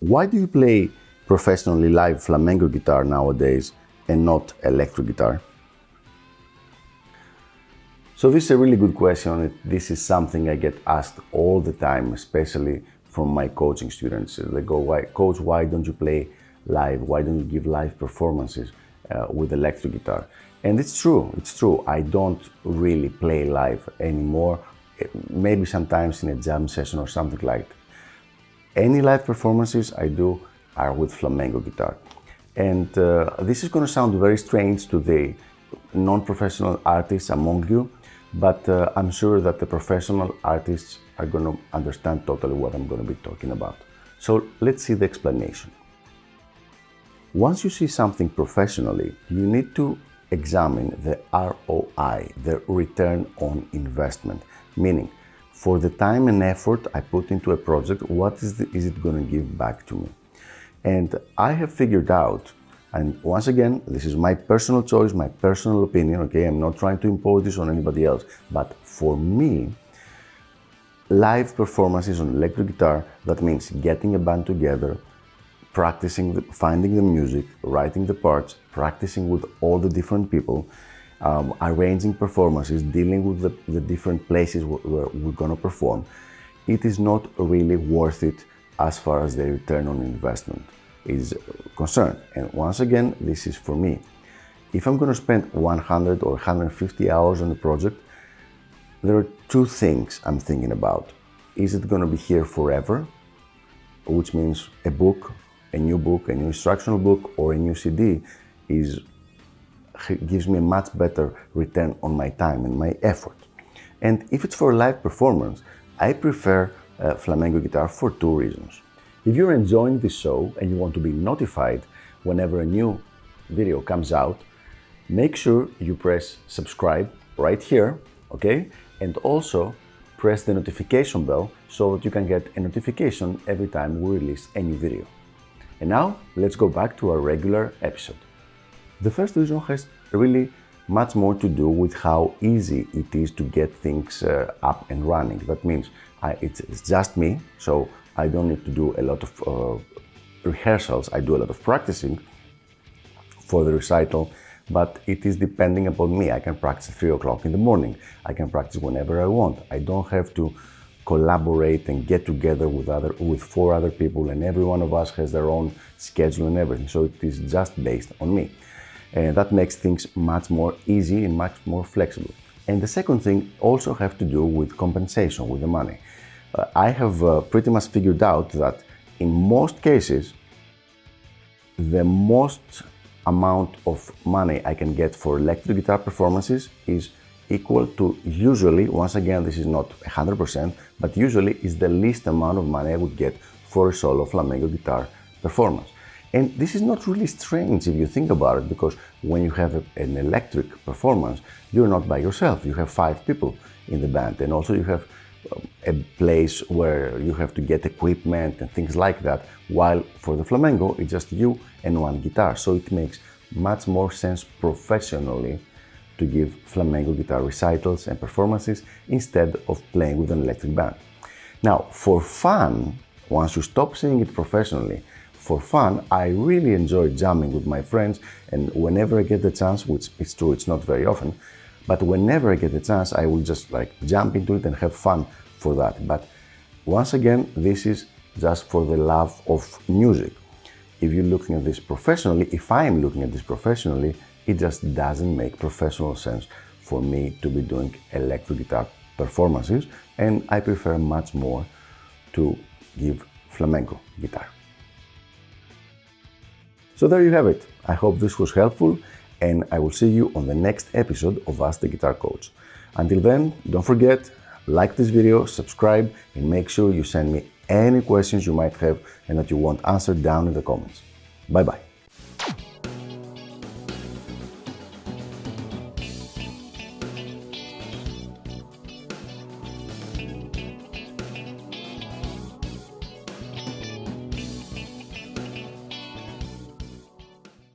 Why do you play professionally live flamenco guitar nowadays and not electric guitar? So this is a really good question. This is something I get asked all the time, especially from my coaching students. They go, Coach, why don't you play live? Why don't you give live performances with electric guitar? And it's true. I don't really play live anymore. Maybe sometimes in a jam session or something like that. Any live performances I do are with flamenco guitar. And this is going to sound very strange to the non-professional artists among you, but I'm sure that the professional artists are going to understand totally what I'm going to be talking about. So let's see the explanation. Once you see something professionally, you need to examine the ROI, the return on investment, meaning for the time and effort I put into a project, what is it going to give back to me? And I have figured out, and once again, this is my personal choice, my personal opinion, okay? I'm not trying to impose this on anybody else, but for me, live performances on electric guitar, that means getting a band together, practicing, finding the music, writing the parts, practicing with all the different people, arranging performances, dealing with the different places where we're gonna perform, it is not really worth it as far as the return on investment is concerned. And once again, this is for me. If I'm gonna spend 100 or 150 hours on a project, there are two things I'm thinking about. Is it gonna be here forever? Which means a book, a new instructional book, or a new CD gives me a much better return on my time and my effort. And if it's for a live performance, I prefer flamenco guitar for two reasons. If you're enjoying this show and you want to be notified whenever a new video comes out, make sure you press subscribe right here, okay? And also press the notification bell so that you can get a notification every time we release a new video. And now, let's go back to our regular episode. The first reason has really much more to do with how easy it is to get things up and running. That means it's just me, so I don't need to do a lot of rehearsals. I do a lot of practicing for the recital, but it is depending upon me. I can practice at 3 o'clock in the morning. I can practice whenever I want. I don't have to collaborate and get together with 4 other people, and every one of us has their own schedule and everything. So it is just based on me. And that makes things much more easy and much more flexible. And the second thing also have to do with compensation, with the money. I have pretty much figured out that in most cases, the most amount of money I can get for electric guitar performances is equal to usually, once again, this is not 100%, but usually is the least amount of money I would get for a solo flamenco guitar performance. And this is not really strange if you think about it, because when you have an electric performance, you're not by yourself. You have 5 people in the band, and also you have a place where you have to get equipment and things like that, while for the flamenco, it's just you and 1 guitar. So it makes much more sense professionally to give flamenco guitar recitals and performances instead of playing with an electric band. Now, for fun, once you stop seeing it professionally, for fun, I really enjoy jamming with my friends, and whenever I get the chance, which is true, it's not very often, but whenever I get the chance, I will just jump into it and have fun for that. But once again, this is just for the love of music. If you're looking at this professionally, if I'm looking at this professionally, it just doesn't make professional sense for me to be doing electric guitar performances, and I prefer much more to give flamenco guitar. So there you have it. I hope this was helpful, and I will see you on the next episode of Ask the Guitar Coach. Until then, don't forget, like this video, subscribe, and make sure you send me any questions you might have and that you want answered down in the comments. Bye bye.